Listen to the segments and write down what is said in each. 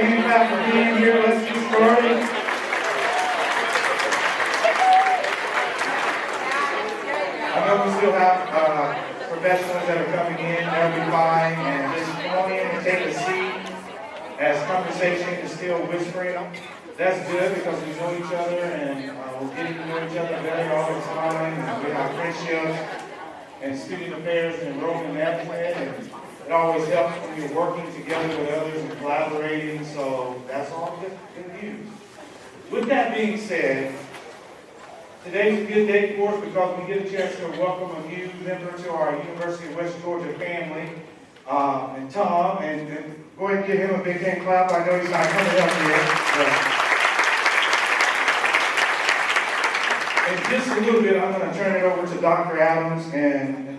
hand clap for being here. Let's get started. I know we still have professionals that are coming in. That'll be fine. And just come on in and take a seat as conversation is still whispering. That's good because we know each other and we're getting to know each other better all the time. And we have friendships and student affairs and enrollment management. And it always helps when you're working together with others and collaborating. So that's all good news. With that being said, today's a good day for us because we get a chance to welcome a new member to our University of West Georgia family, and Tom, and go ahead and give him a big hand clap. I know he's not coming up here. In just a little bit, I'm going to turn it over to Dr. Adams and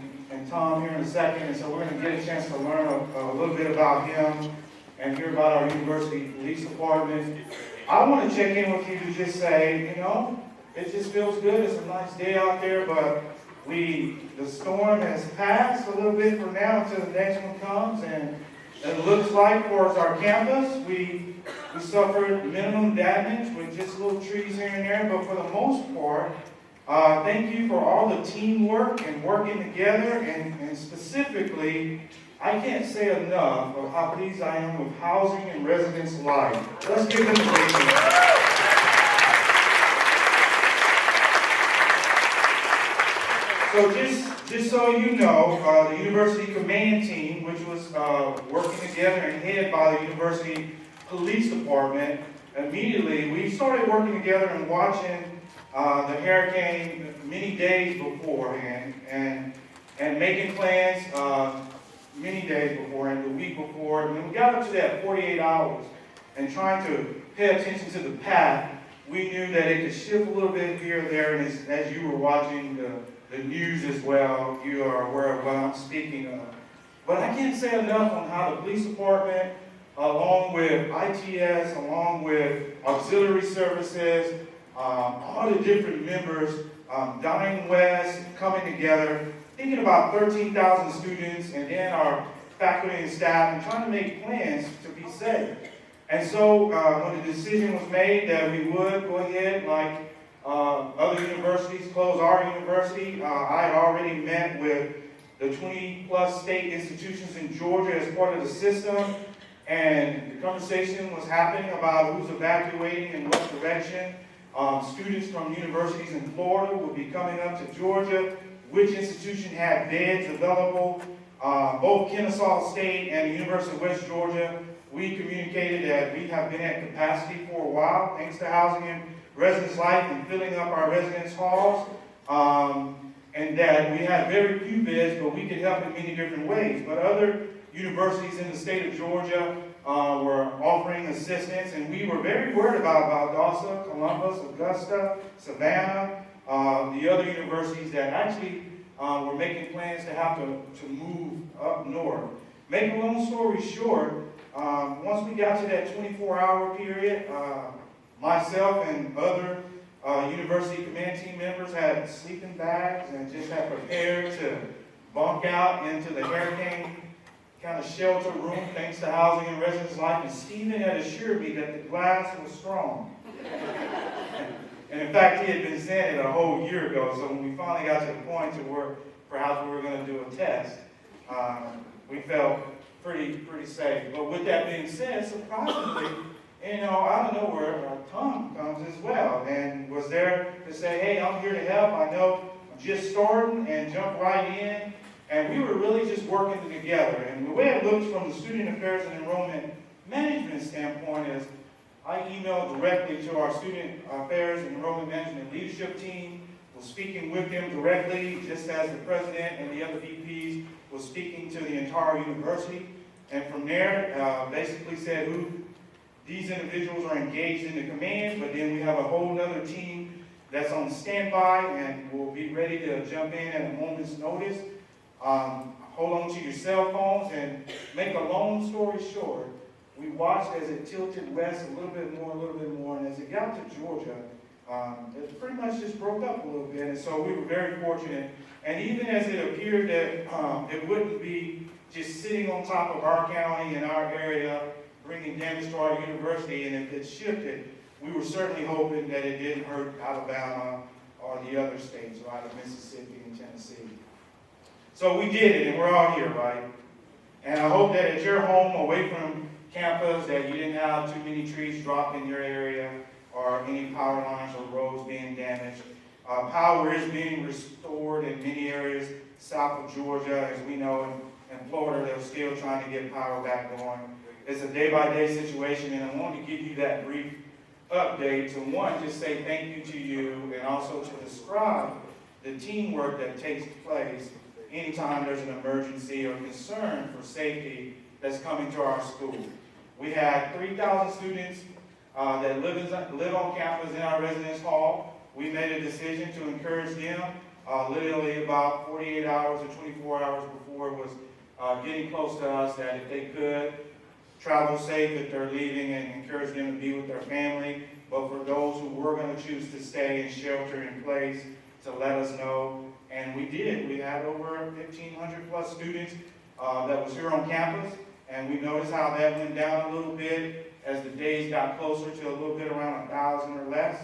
Tom here in a second, and so we're going to get a chance to learn a little bit about him and hear about our university police department. I want to check in with you to just say, you know, it just feels good. It's a nice day out there, but the storm has passed a little bit for now until the next one comes, and it looks like for our campus, we suffered minimum damage with just little trees here and there, but for the most part, thank you for all the teamwork and working together, and specifically, I can't say enough of how pleased I am with housing and residence life. Let's give them a big hand. So just so you know, the university command team, which was working together and headed by the university police department, immediately we started working together and watching the hurricane many days beforehand and making plans many days before and the week before. And when we got up to that 48 hours and trying to pay attention to the path, we knew that it could shift a little bit here and there. And as you were watching the news as well, you are aware of what I'm speaking of. But I can't say enough on how the police department, along with ITS, along with auxiliary services, all the different members, Dying West, coming together, thinking about 13,000 students, and then our faculty and staff, and trying to make plans to be safe. And so when the decision was made that we would go ahead, like other universities, close our university, I had already met with the 20-plus state institutions in Georgia as part of the system, and the conversation was happening about who's evacuating in what direction. Students from universities in Florida would be coming up to Georgia, which institution had beds available. Both Kennesaw State and the University of West Georgia, we communicated that we have been at capacity for a while, thanks to housing and residence life and filling up our residence halls, and that we had very few beds, but we could help in many different ways. But other universities in the state of Georgia were offering assistance, and we were very worried about Valdosta, Columbus, Augusta, Savannah, the other universities that actually were making plans to have to move up north. Make a long story short, once we got to that 24-hour period, myself and other university command team members had sleeping bags and just had prepared to bunk out into the hurricane kind of shelter room, thanks to housing and residence life. And Stephen had assured me that the glass was strong. And in fact, he had been saying it a whole year ago. So when we finally got to the point to where perhaps we were going to do a test, we felt pretty safe. But with that being said, surprisingly, out of nowhere, Tom comes as well and was there to say, hey, I'm here to help. I know I'm just starting, and jump right in. And we were really just working together. And the way it looks from the Student Affairs and Enrollment Management standpoint is I emailed directly to our Student Affairs and Enrollment Management Leadership team, was speaking with them directly, just as the president and the other VPs was speaking to the entire university. And from there, basically said who these individuals are engaged in the command, but then we have a whole other team that's on standby and will be ready to jump in at a moment's notice. Hold on to your cell phones, and make a long story short, we watched as it tilted west a little bit more, and as it got to Georgia, it pretty much just broke up a little bit, and so we were very fortunate. And even as it appeared that it wouldn't be just sitting on top of our county and our area, bringing damage to our university, and if it shifted, we were certainly hoping that it didn't hurt Alabama or the other states, right, of Mississippi and Tennessee. So we did it, and we're all here, right? And I hope that at your home, away from campus, that you didn't have too many trees dropped in your area or any power lines or roads being damaged. Power is being restored in many areas south of Georgia. As we know, in Florida, they're still trying to get power back going. It's a day-by-day situation, and I wanted to give you that brief update to, one, just say thank you to you, and also to describe the teamwork that takes place anytime there's an emergency or concern for safety that's coming to our school. We had 3,000 students that live on campus in our residence hall. We made a decision to encourage them literally about 48 hours or 24 hours before it was getting close to us, that if they could, travel safe if they're leaving, and encourage them to be with their family. But for those who were going to choose to stay and shelter in place, to let us know. And we did. We had over 1,500 plus students that was here on campus, and we noticed how that went down a little bit as the days got closer to a little bit around 1,000 or less.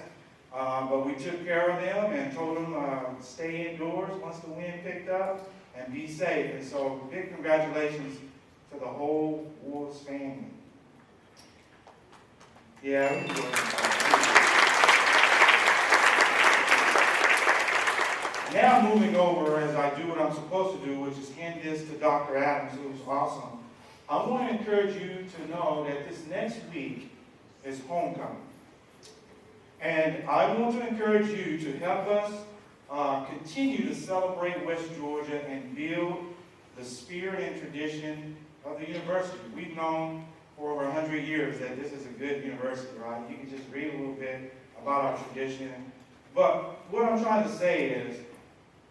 But we took care of them and told them stay indoors once the wind picked up and be safe. And so big congratulations to the whole Woods family. Yeah, we do it. Now moving over, as I do what I'm supposed to do, which is hand this to Dr. Adams, who's awesome. I want to encourage you to know that this next week is homecoming. And I want to encourage you to help us continue to celebrate West Georgia and build the spirit and tradition of the university. We've known for over 100 years that this is a good university, right? You can just read a little bit about our tradition. But what I'm trying to say is,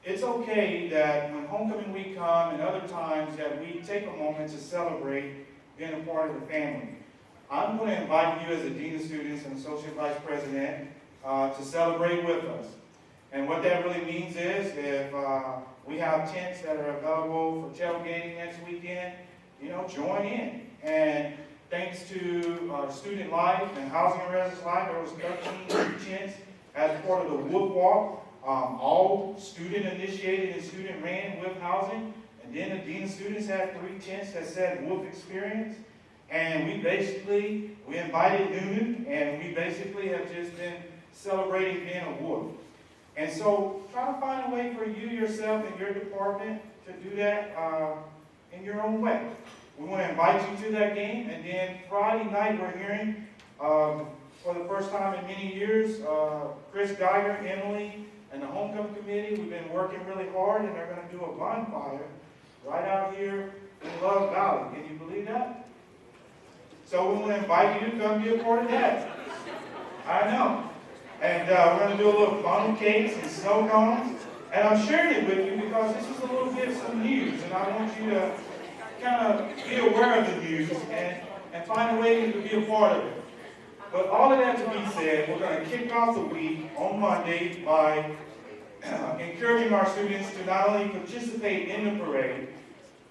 it's okay that when homecoming week comes and other times that we take a moment to celebrate being a part of the family. I'm going to invite you as a Dean of Students and Associate Vice President to celebrate with us. And what that really means is if we have tents that are available for tailgating next weekend, join in. And thanks to Student Life and Housing and Residence Life, there was 13 tents as part of the Wood Walk. All student-initiated and student-ran with housing. And then the Dean of Students had 3 tents that said WOOF Experience. And we invited Noonan, and we basically have just been celebrating being a WOOF. And so try to find a way for you yourself and your department to do that in your own way. We want to invite you to that game. And then Friday night, we're hearing, for the first time in many years, Chris Geiger, Emily, and the homecoming committee, we've been working really hard, and they're going to do a bonfire right out here in Love Valley. Can you believe that? So we want to invite you to come be a part of that. I know. And we're going to do a little funnel cakes and snow cones. And I'm sharing it with you because this is a little bit of some news, and I want you to kind of be aware of the news and find a way to be a part of it. But all of that to be said, we're going to kick off the week on Monday by encouraging our students to not only participate in the parade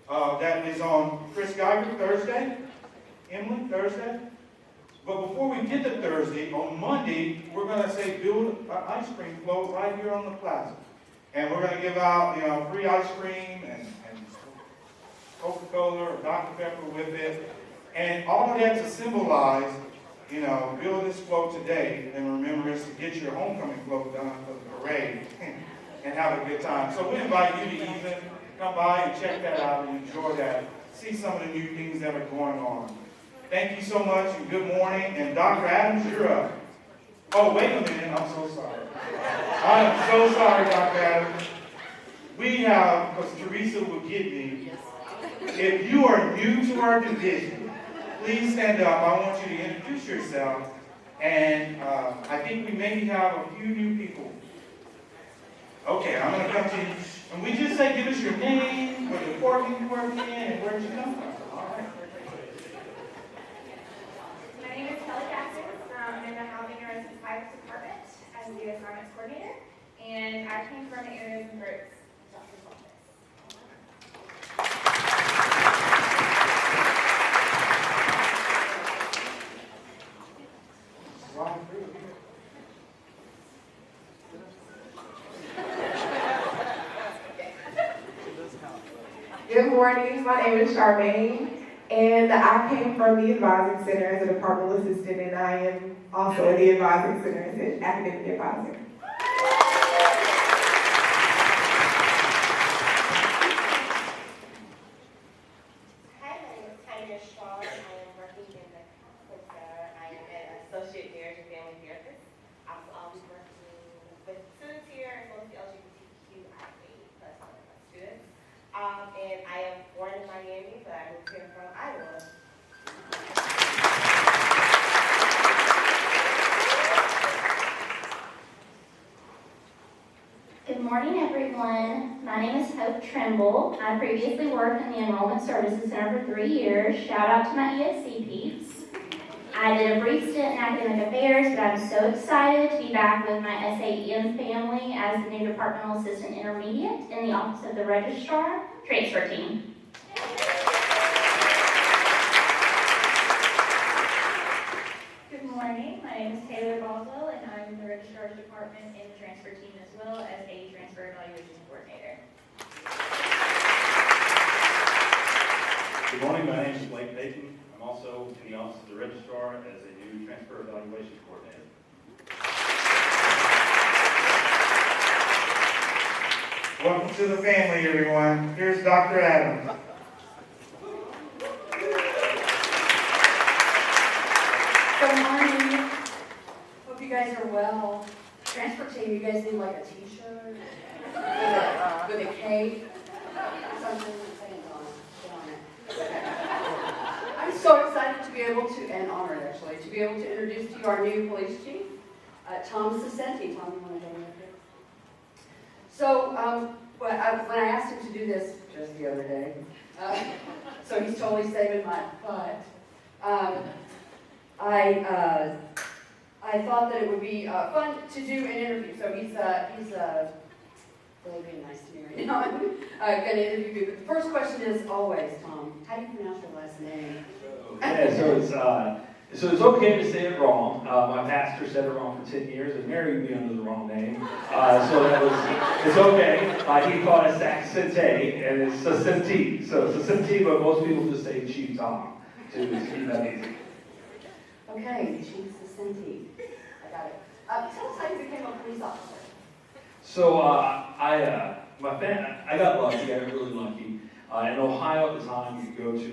that is on Chris Geiger Thursday, Emily Thursday, but before we get to Thursday, on Monday, we're going to say build an ice cream float right here on the plaza. And we're going to give out free ice cream and Coca-Cola or Dr. Pepper with it. And all of that to symbolize build this float today, and remember us to get your homecoming float done for the parade and have a good time. So we invite you to even come by and check that out and enjoy that. See some of the new things that are going on. Thank you so much, and good morning. And Dr. Adams, you're up. Oh, wait a minute. I'm so sorry. I'm so sorry, Dr. Adams. We have, because Teresa will get me, if you are new to our division, please stand up. I want you to introduce yourself. And I think we maybe have a few new people. Okay, I'm going to come to you. And we just say, give us your name, what department you work in, and where you come from. All right. My name is Kelly Jackson. I'm in the Housing and Residence Life Department as the Assignments Coordinator. And I came from the Areas and Groups Doctor's Office. Good morning, my name is Charmaine, and I came from the Advising Center as a departmental assistant, and I am also at the Advising Center as an academic advisor. Hi, my name is Tanya Shaw. I am working in the counseling center. I am an associate marriage and family therapist. I'll be working with students here as well as the LGBTQIA+ students. And I am born in Miami, but I moved here from Iowa. Good morning, everyone. My name is Hope Trimble. I previously worked in the Enrollment Services Center for 3 years. Shout out to my ESC peeps. I did a brief stint in academic affairs, but I'm so excited to be back with my SAEM family as the new Departmental Assistant Intermediate in the Office of the Registrar Transfer Team. Good morning, my name is Taylor Boswell, and I'm in the Registrar's Department in the transfer team as well as a transfer evaluation coordinator. Good morning, my name is Blake Payton. I'm also in the Office of the Registrar as a new Transfer Evaluation Coordinator. Welcome to the family, everyone. Here's Dr. Adams. Good morning. Hope you guys are well. Transfer team, you guys need like a t-shirt with a cape. Something saying on it. I'm so excited to be able to, and honored actually, to be able to introduce to you our new police chief, Tom Saccenti. Tom, you want to go over here? So, when I asked him to do this just the other day, so he's totally saving my butt. I thought that it would be fun to do an interview. So he's really being nice to me right now. I'm going to interview you. But the first question is always, Tom, how do you pronounce your last name? So it's okay to say it wrong. My pastor said it wrong for 10 years and married me under the wrong name. It's okay. He called it Saccenti, and it's Saccenti. So Saccenti, but most people just say Chief Tom to keep that easy. Okay, Chief Saccenti. I got it. Tell us how you became a police officer. So I got lucky. I got really lucky. In Ohio at the time, you could go to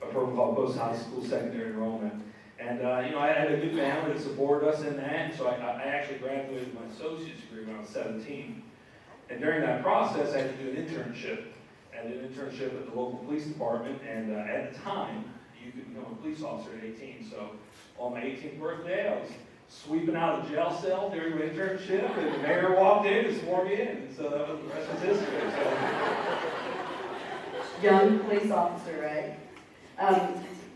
a program called post-high school secondary enrollment. And, I had a good family that supported us in that, so I actually graduated my associate's degree when I was 17. And during that process, I had to do an internship. I did an internship at the local police department, and at the time, you could become a police officer at 18. So on my 18th birthday, I was sweeping out a jail cell during my internship, and the mayor walked in and swore me in. And so that was the rest was history. So. Young police officer, right?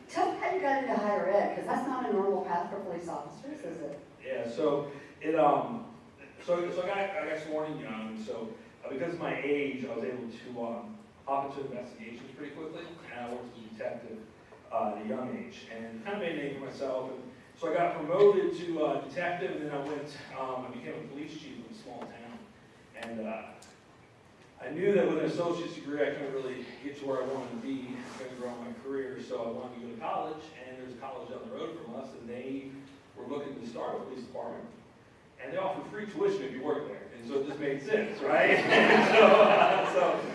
Tell me how you got into higher ed, because that's not a normal path for police officers, is it? Yeah, so I got sworn in young, and so because of my age, I was able to hop into investigations pretty quickly, and I worked as a detective at a young age, and kind of made a name for myself. And so I got promoted to detective, and then I became a police chief in a small town, and I knew that with an associate's degree, I couldn't really get to where I wanted to be, going to grow my career, so I wanted to go to college, and there's a college down the road from us, and they were looking to start a police department, and they offered free tuition if you work there, and so it just made sense, right? And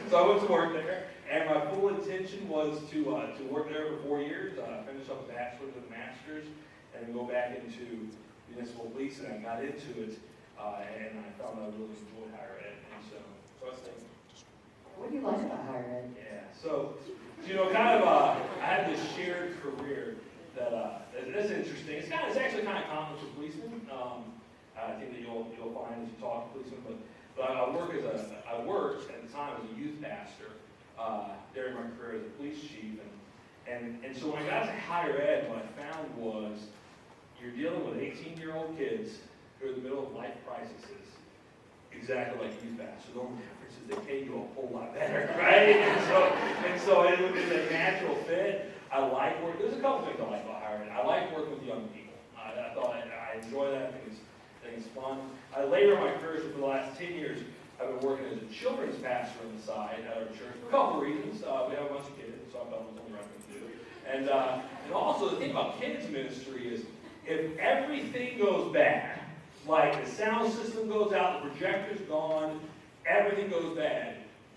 so I went to work there, and my full intention was to work there for 4 years, finish up a bachelor's and a master's, and then go back into municipal police, and I got into it, and I found I really enjoyed higher ed, and so I stayed. What do you like about higher ed? Yeah, so I had this shared career that's interesting. It's actually kind of common for policemen. I think that you'll find as you talk to policemen. But I worked at the time as a youth pastor during my career as a police chief, and so when I got to higher ed, what I found was you're dealing with 18-year-old kids who are in the middle of life crises, exactly like youth pastors. The only difference is they pay you a whole lot better, right? And so it was a natural fit. I like working. There's a couple things I like about higher ed. I like working with young people. I thought I I enjoy that. I think it's fun. Later in my career, so for the last 10 years, I've been working as a children's pastor on the side at our church for a couple of reasons. We have a bunch of kids, so I thought it was only right thing to do. And also, the thing about kids ministry is if everything goes bad, like the sound system goes out, the projector's gone, everything goes bad,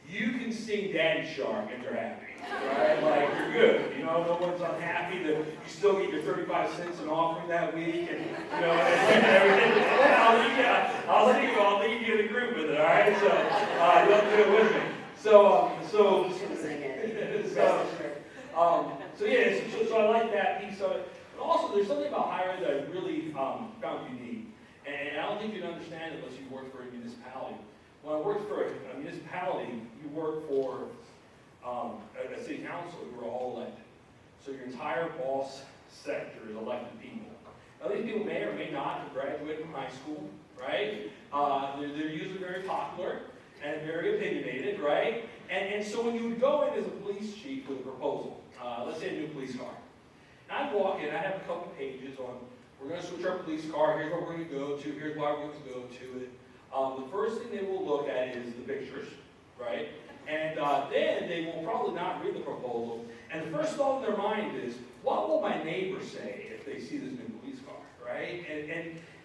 you can sing Daddy Shark and they're happy, right? Like, you're good. You know, no one's unhappy that you still get your 35 cents in offering that week, and, you know, and everything. I'll leave you in the group with it, all right? So, you have to do it with me. So I like that piece of it. But also, there's something about higher ed that I really found unique. And I don't think you'd understand it unless you worked for a municipality. When I worked for a municipality, you work for a city council who are all elected. So your entire boss sector is elected people. Now, these people may or may not have graduated from high school, right? They're usually very popular and very opinionated, right? And so when you would go in as a police chief with a proposal, let's say a new police car, and I'd walk in, I'd have a couple pages on, we're going to switch our police car, here's where we're going to go to, here's why we're going to go to it. The first thing they will look at is the pictures, right? And then they will probably not read the proposal. And the first thought in their mind is, what will my neighbor say if they see this new police car, right?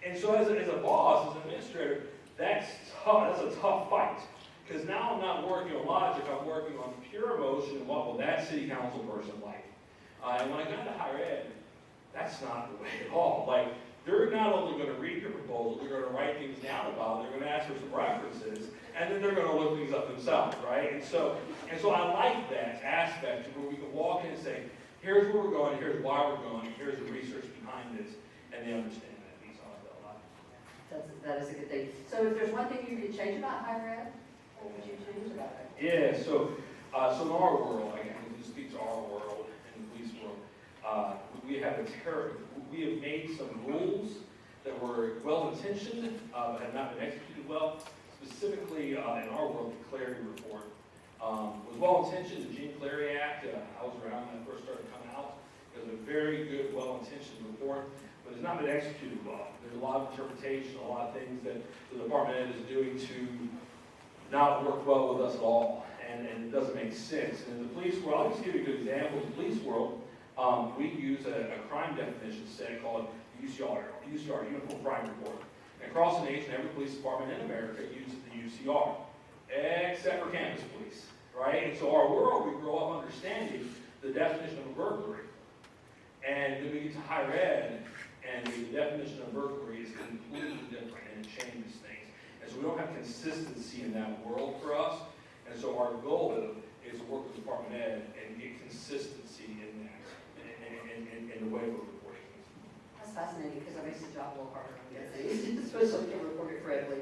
And so as a boss, as an administrator, that's tough. That's a tough fight. Because now I'm not working on logic, I'm working on pure emotion and what will that city council person like. And when I got into higher ed, that's not the way at all. Like, they're not only going to read your proposal, they're going to write things down about it, they're going to ask for some references, and then they're going to look things up themselves, right? And so I like that aspect where we can walk in and say, here's where we're going, here's why we're going, here's the research behind this, and they understand that piece. I like that a lot. That is a good thing. So if there's one thing you could change about higher ed, what would you change about it? Yeah, so in our world, I can speak to our world and the police world, we have made some rules that were well-intentioned, but have not been executed well. Specifically, in our world, the Clarity Report was well-intentioned. The Gene Clarity Act, I was around when it first started coming out. It was a very good, well-intentioned report, but it's not been executed well. There's a lot of interpretation, a lot of things that the Department of Ed is doing to not work well with us at all, and it doesn't make sense. And in the police world, I'll just give you a good example. In the police world, we use a crime definition set called UCR, Uniform Crime Report. And across the nation, every police department in America uses the UCR, except for campus police, right? And so our world, we grow up understanding the definition of a burglary. And then we get to higher ed, and the definition of burglary is completely different, and it changes things. And so we don't have consistency in that world for us. And so our goal is to work with the Department of Ed and get consistency in that, in the way we're reporting things. That's fascinating because that makes the job a little harder, I'm guessing, especially if you report it correctly.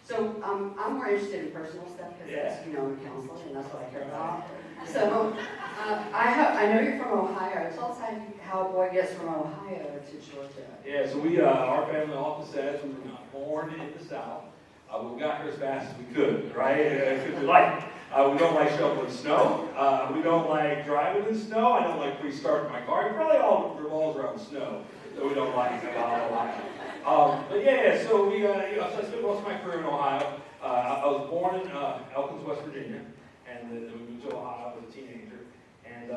So I'm more interested in personal stuff because it's, in counseling, and that's what I care about. So I know you're from Ohio. Tell us how a boy gets from Ohio to Georgia. Yeah, so our family often says we were not born in the South. We got here as fast as we could, right? Because we like it. We don't like shoveling snow. We don't like driving in snow. I don't like restarting my car. It probably all revolves around snow that we don't like about Ohio. But yeah, so so I spent most of my career in Ohio. I was born in Elkins, West Virginia, and then we moved to Ohio as a teenager. And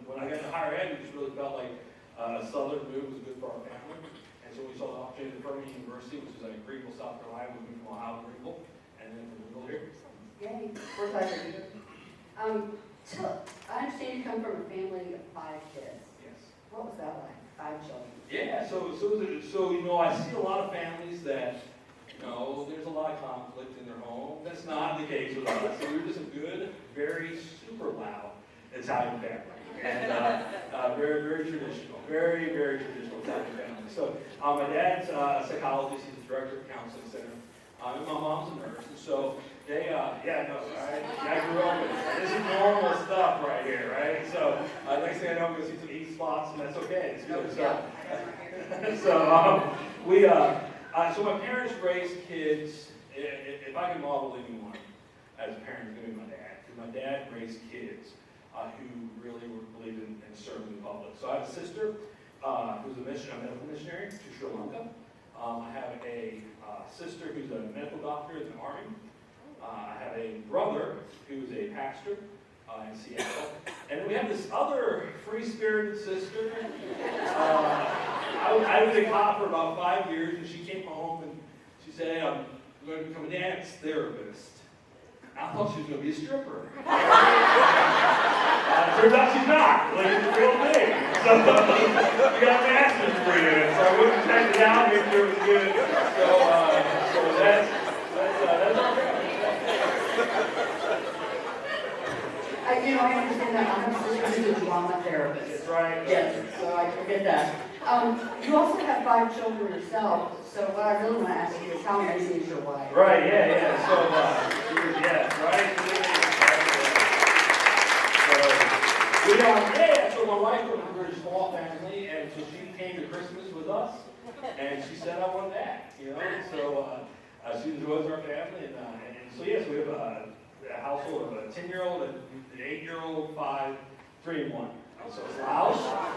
when I got to higher ed, we just really felt like a southern move was good for our family. And so we saw the opportunity at Birmingham University, which is in Greenville, South Carolina. We moved from Ohio to Greenville, and then from Greenville here. Yay, we're glad you're here. I understand you come from a family of 5 kids. Yes. What was that like? 5 children. Yeah, so I see a lot of families that, there's a lot of conflict in their home. That's not the case with us. So we were just a good, very super loud Italian family. And very, very traditional. Very, very traditional Italian family. So my dad's a psychologist. He's the director of the counseling center. And my mom's a nurse. And so they, I grew up with this is normal stuff right here, right? So next thing I know, I'm going to see some E spots, and that's okay. It's good. So my parents raised kids. If I can model anyone as a parent, it's going to be my dad. Because my dad raised kids who really believed in serving the public. So I have a sister who's a medical missionary to Sri Lanka. I have a sister who's a medical doctor in the Army. I have a brother who's a pastor in Seattle. And then we have this other free-spirited sister. I was a cop for about 5 years, and she came home and she said, "Hey, I'm going to become a dance therapist." I thought she was going to be a stripper. Turns out she's not. Like, it's a real thing. So, we got a master's degree in it. So I went and checked it out, made sure it was good. So that's our family. I understand that. I'm a sister who's a drama therapist. That's right. Yes, so I get that. You also have 5 children yourself, so what I really want to ask you is how amazing is your wife? Right, yeah. So, right? So my wife was a very small family, and so she came to Christmas with us, and she said, "I want that," So she enjoys our family, and so yes, we have a household of a 10-year-old, an 8-year-old, 5, 3, and 1. So it's loud.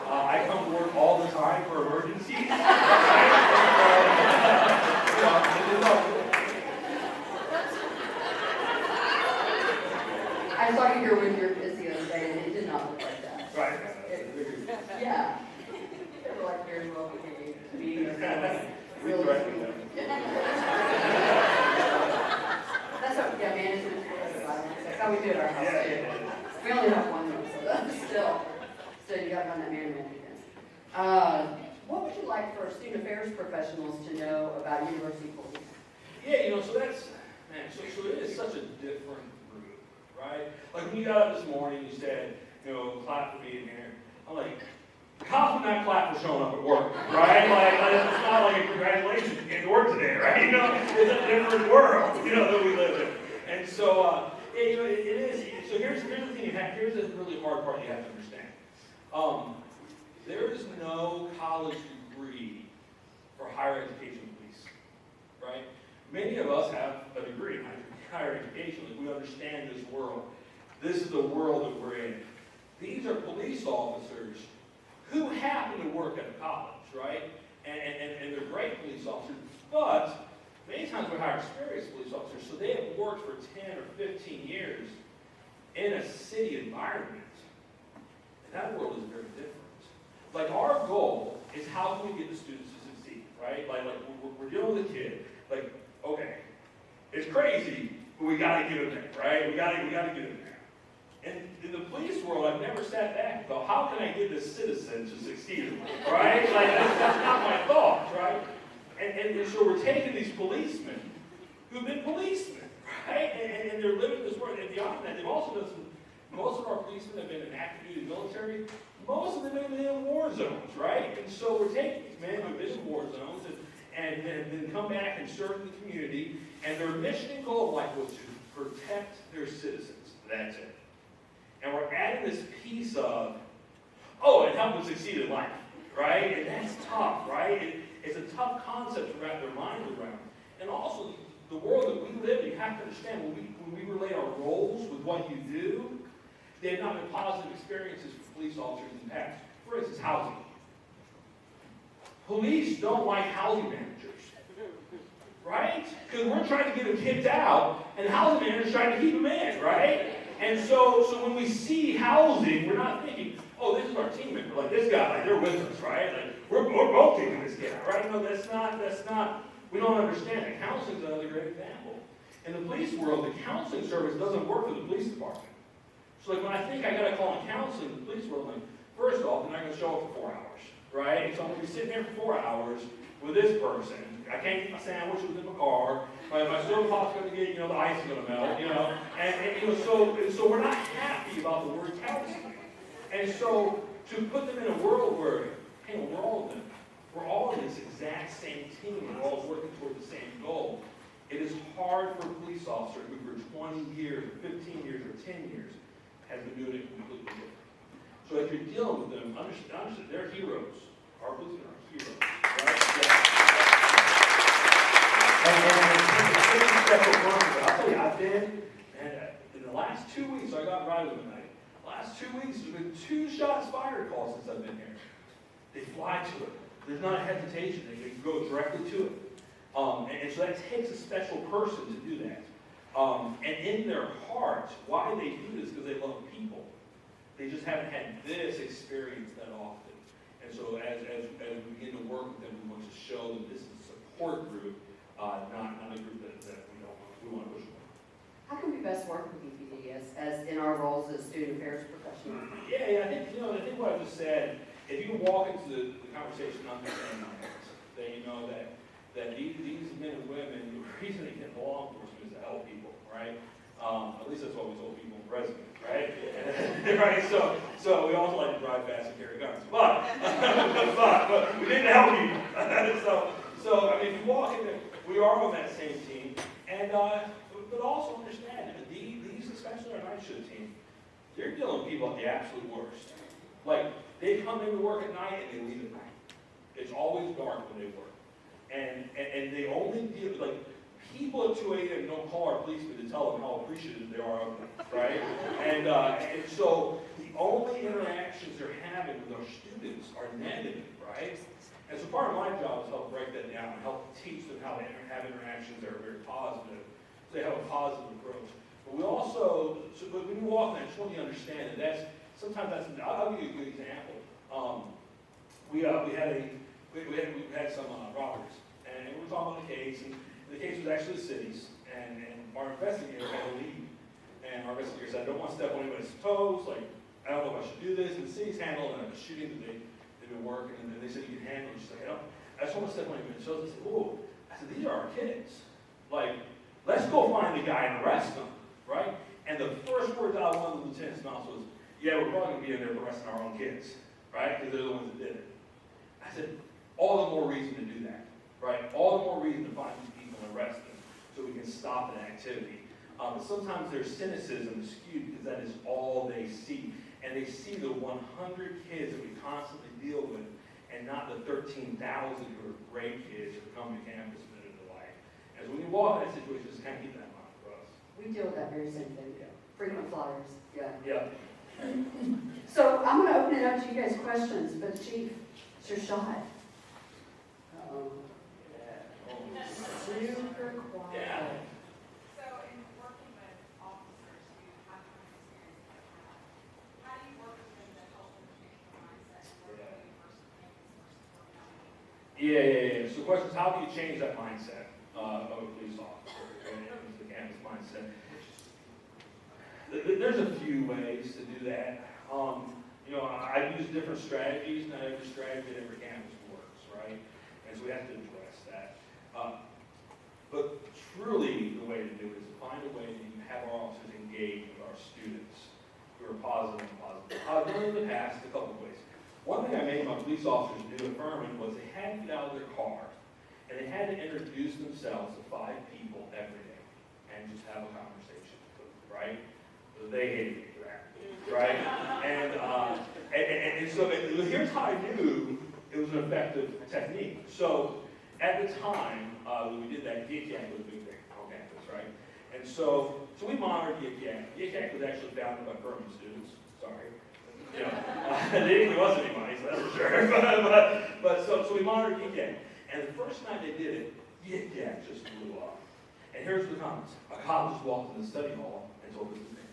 I come to work all the time for emergencies. I saw you here with your kids the other day, and it did not look like that. Right. Yeah. They were like very well behaved. We threaten them. That's how, management is violence. That's how we do it at our house too. We only have one room, so that's still you gotta run that man again. What would you like for student affairs professionals to know about university police? Yeah, so that's, so it is such a different group, right? Like when you got up this morning, you said, clap for being here. I'm like, cops would not clap for showing up at work, right? Like it's not like a congratulations, you came to work today, right? It's a different world, that we live in. And so, it is. So here's the thing here's the really hard part you have to understand. There is no college degree for higher education police, right? Many of us have a degree in higher education. Like we understand this world. This is the world that we're in. These are police officers who happen to work at a college, right? And they're great police officers, but many times we hire experienced police officers, so they have worked for 10 or 15 years in a city environment. And that world is very different. Like our goal is how can we get the students to succeed, right? Like we're dealing with a kid. Like, okay, it's crazy, but we got to get them there, right? We got to get them there. And in the police world, I've never sat back and thought, how can I get this citizen to succeed, right? Like that's not my thoughts, right? And so we're taking these policemen who've been policemen, right? And they're living this world. And beyond that, they've also done most of our policemen have been in active duty military. Most of them have been in war zones, right? And so we're taking these men who've been in war zones and then come back and serve the community. And their mission and goal of life was to protect their citizens. That's it. And we're adding this piece of, and help them succeed in life, right? And that's tough, right? It's a tough concept to wrap their minds around. And also, the world that we live in, you have to understand, when we relate our roles with what you do, they have not been positive experiences for police officers in the past. For instance, housing. Police don't like housing managers, right? Because we're trying to get them kicked out, and the housing manager's trying to keep them in, right? And so when we see housing, we're not thinking, this is our team member, like this guy, like they're with us, right? Like we're both taking this guy, right? No, that's not, we don't understand it. Counseling's another great example. In the police world, the counseling service doesn't work for the police department. So like when I think I got to call in counseling in the police world, like, first off, they're not going to show up for 4 hours, right? So I'm going to be sitting there for 4 hours with this person. I can't eat my sandwich within my car. My stove pot's going to get, the ice is going to melt, And so we're not happy about the word counseling. And so to put them in a world where, hey, we're all in this exact same team, we're all working toward the same goal. It is hard for a police officer who for 20 years, or 15 years, or 10 years has been doing it completely different. So if you're dealing with them, understand they're heroes. Our policemen are heroes, right? And it's special programs. I'll tell you, I've been, and in the last 2 weeks, I got right with them tonight. Last 2 weeks, there's been 2 shots fired calls since I've been here. They fly to it. There's not a hesitation. They can go directly to it. And so that takes a special person to do that. And in their hearts, why they do this is because they love people. They just haven't had this experience that often. And so as we begin to work with them, we want to show them this is a support group, not a group that we want to push away. How can we best work with EPD as in our roles as student affairs professionals? Yeah, I think what I just said, if you walk into the conversation understanding that you know that these men and women, the reason they get into law enforcement is to help people, right? At least that's what we told people in President, right? Right. So we also like to drive fast and carry guns, but we need to help people. so I mean, if you walk in there, we are on that same team, and but also understand that these, especially our night shift team, they're dealing with people at the absolute worst. Like they come into work at night and they leave at night. It's always dark when they work, and they only deal with like. People at 2 a.m. don't call our policemen to tell them how appreciative they are of them, right? And so the only interactions they're having with our students are negative, right? And so part of my job is help break that down and help teach them how to have interactions that are very positive, so they have a positive approach. But we also, but when you walk in, I just want you to understand that I'll give you a good example. We had some robbers, and we were talking about the case, and the case was actually the city's, and our investigator had a lead. And our investigator said, I don't want to step on anybody's toes, like, I don't know if I should do this. And the city's handled a shooting that they've been working, and they said you can handle it. She's like, I just want to step on anybody's toes. I said, oh, these are our kids. Like, let's go find the guy and arrest him, right? And the first words out of one of the lieutenant's mouth was, yeah, we're probably going to be in there arresting our own kids, right? Because they're the ones that did it. I said, all the more reason to do that, right? All the more reason to find these people and arrest them so we can stop an activity. But sometimes their cynicism is skewed because that is all they see. And they see the 100 kids that we constantly deal with and not the 13,000 who are great kids who come to campus and live their life. And so when you walk in that situation, just kind of keep that in mind for us. We deal with that very same thing. Yeah. Frequent flyers. Yeah. Yeah. So I'm going to open it up to you guys' questions, but Chief, it's your shot. Super quiet. Yeah. So in working with officers who have kind of experience like that, how do you work with them to help them change their mindset and work with you versus campus versus working out? Yeah. So the question is, how do you change that mindset of a police officer and the campus mindset? There's a few ways to do that. I use different strategies. Not every strategy at every campus works, right? And so we have to address that. But truly, the way to do it is to find a way that you can have our officers engage with our students who are positive and positive. I've done it in the past a couple of ways. One thing I made my police officers do at Furman was they had to get out of their car and they had to introduce themselves to 5 people every day and just have a conversation with them, right? So they hated me for that, right? And so here's how I knew it was an effective technique. So at the time when we did that, YICAC was a big thing on campus, right? And so we monitored YICAC. YICAC was actually founded by Furman students. Sorry. They didn't give us any money, so that's for sure. but so we monitored YICAC. And the first night they did it, YICAC just blew up. And here's the comments. A cop just walked in the study hall and told us his name.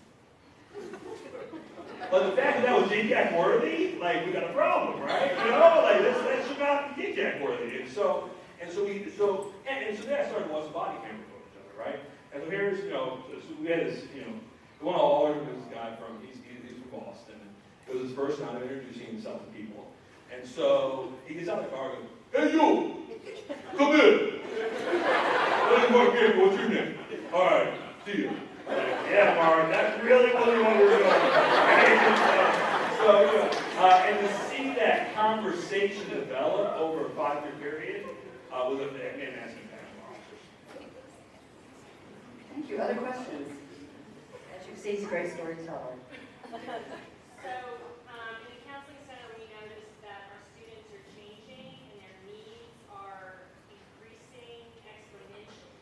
But the fact that was YICAC worthy, like we got a problem, right? Like that should not be YICAC worthy. And so then I started watching body camera footage of it, right? And so here's, so we had this, the one I'll always remember this guy from, he's from Boston. It was his first time introducing himself to people. And so he gets out of the car and goes, hey you, come in. What's your name? All right, see you. Like, yeah, Mark, that's really what we want to do. And to see that conversation develop over a 5-year period was a massive impact on our officers. Thank you. Other questions? As you can see, he's a great storyteller. So, in the counseling center, we noticed that our students are changing and their needs are increasing exponentially.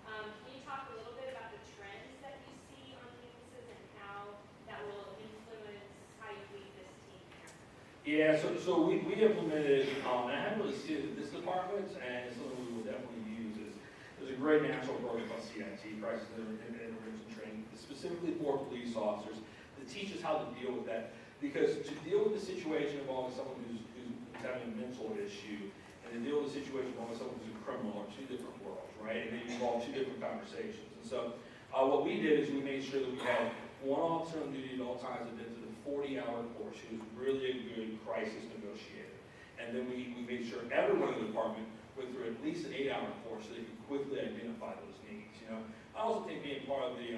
Can you talk a little bit about the trends that you see on campuses and how that will influence how you lead this team here? Yeah, so we implemented, and I haven't really seen it in this department, and it's something we will definitely use, is there's a great national program called CIT, Crisis Intervention Training, specifically for police officers, that teaches how to deal with that. Because to deal with the situation involving someone who's having a mental issue, and to deal with the situation involving someone who's a criminal are two different worlds, right? And they involve two different conversations. And so what we did is we made sure that we had one officer on duty at all times that did the 40-hour course, who was really a good crisis negotiator. And then we made sure everyone in the department went through at least an 8-hour course so they could quickly identify those needs. You know, I also think being part of the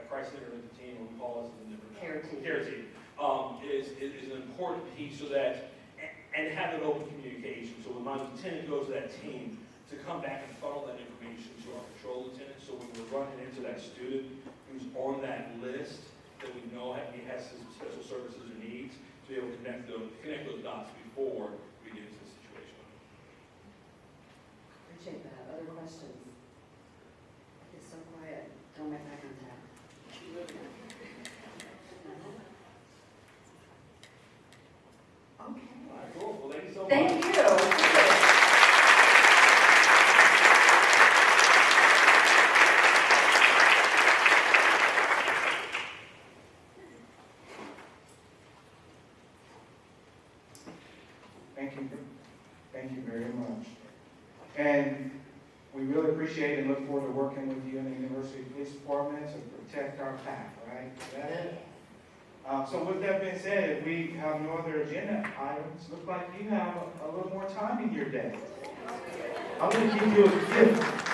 crisis intervention team, what we call us in the different care team, is an important piece, so that and have an open communication. So when my lieutenant goes to that team, to come back and funnel that information to our patrol lieutenant, so when we're running into that student who's on that list that we know he has some special services or needs, to be able to connect those dots before we get into the situation. Appreciate that. Other questions? It's so quiet. Don't make eye contact. Okay. All right, cool. Well, thank you so much. Thank you. Thank you very much. And we really appreciate and look forward to working with you in the University Police Department to protect our path, right? So with that being said, if we have no other agenda items, look like you have a little more time in your day. I'm going to give you a gift.